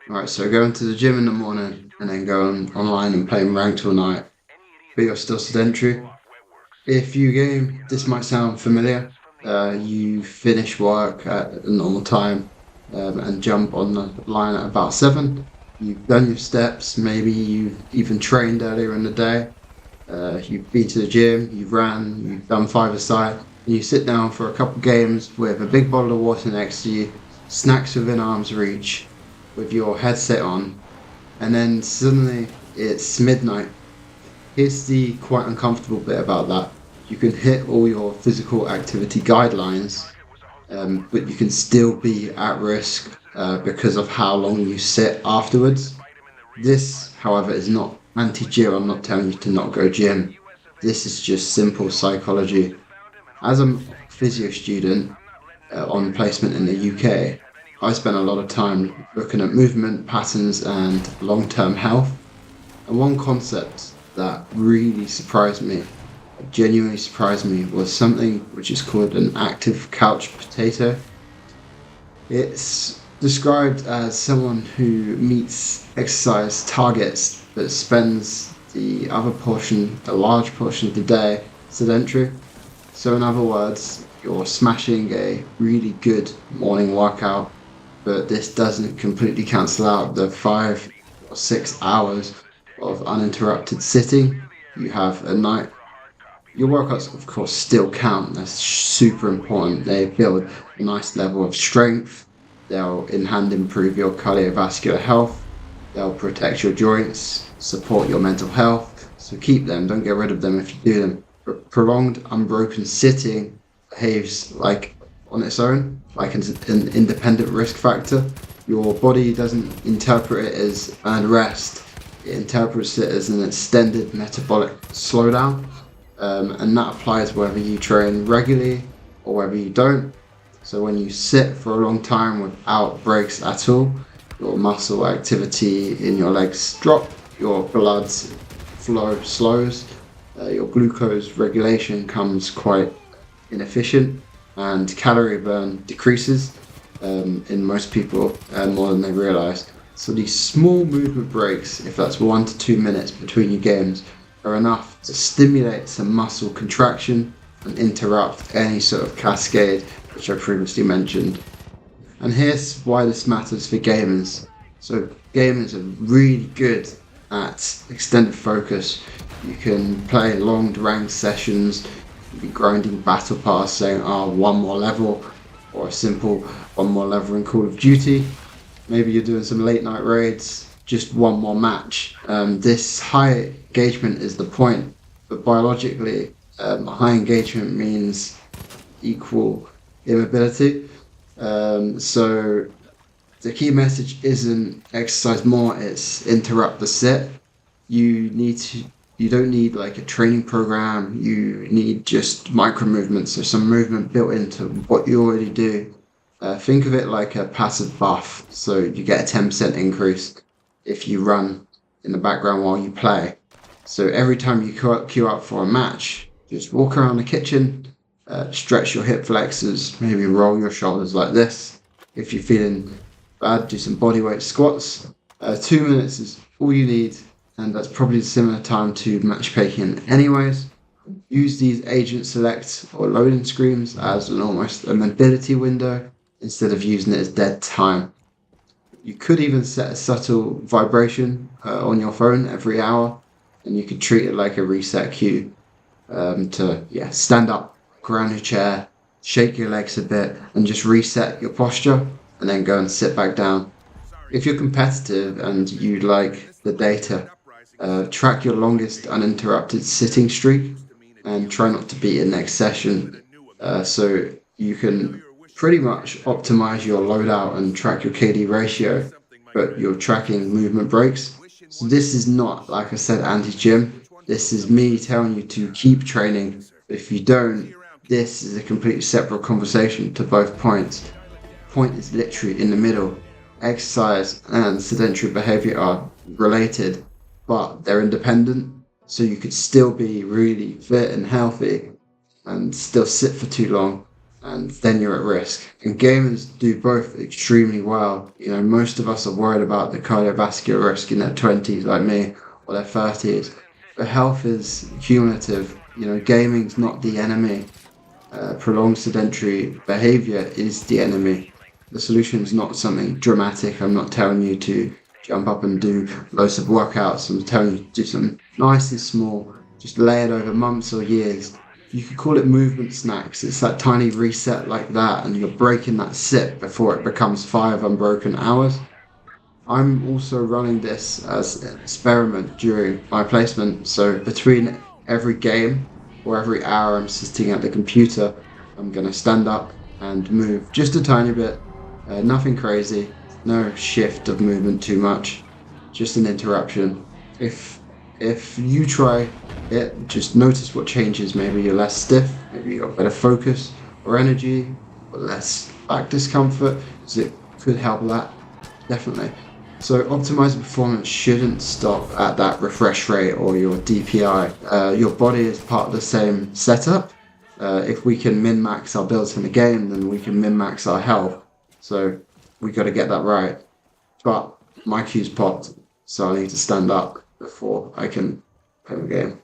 Alright, so going to the gym in the morning and then going online and playing ranked all night, but you're still sedentary. If you game, this might sound familiar. You finish work at a normal time and jump on the line at about 7. You've done your steps, maybe you've even trained earlier in the day. You've been to the gym, you've ran, you've done five-a-side, and you sit down for a couple games with a big bottle of water next to you, snacks within arm's reach, with your headset on, and then suddenly it's midnight. Here's the quite uncomfortable bit about that. You can hit all your physical activity guidelines, but you can still be at risk because of how long you sit afterwards. This, however, is not anti gym. I'm not telling you to not go gym. This is just simple psychology. As a physio student on placement in the UK, I spent a lot of time looking at movement patterns and long term health. And one concept that really surprised me, genuinely surprised me, was something which is called an active couch potato. It's described as someone who meets exercise targets but spends a large portion of the day sedentary. So, in other words, you're smashing a really good morning workout, but this doesn't completely cancel out the 5 or 6 hours of uninterrupted sitting you have at night. Your workouts, of course, still count. That's super important. They build a nice level of strength. They'll in hand improve your cardiovascular health. They'll protect your joints, support your mental health. So keep them. Don't get rid of them if you do them. But prolonged, unbroken sitting behaves like on its own, like an independent risk factor. Your body doesn't interpret it as an rest. It interprets it as an extended metabolic slowdown. And that applies whether you train regularly or whether you don't. So when you sit for a long time without breaks at all, your muscle activity in your legs drop, your blood flow slows, your glucose regulation comes quite inefficient, and calorie burn decreases in most people more than they realize. So these small movement breaks, if that's 1 to 2 minutes between your games, are enough to stimulate some muscle contraction and interrupt any sort of cascade which I previously mentioned. And here's why this matters for gamers. So gamers are really good at extended focus. You can play long ranked sessions, you can be grinding battle pass saying, oh, one more level, or a simple one more level in Call of Duty. Maybe you're doing some late night raids, just one more match. This high engagement is the point, but biologically, high engagement means equal immobility. So the key message isn't exercise more, it's interrupt the sit. You don't need like a training program, you need just micro movements, so some movement built into what you already do. Think of it like a passive buff, so you get a 10% increase if you run in the background while you play. So every time you queue up for a match, just walk around the kitchen, stretch your hip flexors, maybe roll your shoulders like this. If you're feeling bad, do some bodyweight squats. 2 minutes is all you need, and that's probably a similar time to matchmaking anyways. Use these agent select or loading screens as almost a mobility window instead of using it as dead time. You could even set a subtle vibration on your phone every hour, and you could treat it like a reset cue to stand up, go around your chair, shake your legs a bit, and just reset your posture, and then go and sit back down. If you're competitive and you like the data, track your longest uninterrupted sitting streak and try not to beat it next session. So you can pretty much optimize your loadout and track your KD ratio, but you're tracking movement breaks. So this is not, like I said, anti-gym. This is me telling you to keep training. If you don't, this is a completely separate conversation to both points. Point is literally in the middle. Exercise and sedentary behavior are related, but they're independent. So you could still be really fit and healthy and still sit for too long and then you're at risk. And gamers do both extremely well. Most of us are worried about the cardiovascular risk in their 20s, like me, or their 30s. But health is cumulative. Gaming's not the enemy. Prolonged sedentary behavior is the enemy. The solution is not something dramatic. I'm not telling you to jump up and do loads of workouts. I'm telling you to do something nice and small, just layered over months or years. You could call it movement snacks. It's that tiny reset like that, and you're breaking that sip before it becomes 5 unbroken hours. I'm also running this as an experiment during my placement. So between every game or every hour I'm sitting at the computer, I'm going to stand up and move just a tiny bit. Nothing crazy, no shift of movement too much, just an interruption. If you try it, just notice what changes. Maybe you're less stiff, maybe you got better focus or energy, or less back discomfort, because it could help that, definitely. So optimizing performance shouldn't stop at that refresh rate or your DPI. Your body is part of the same setup. If we can min-max our builds in the game, then we can min-max our health. So we got to get that right. But my cue's popped, so I need to stand up before I can play the game.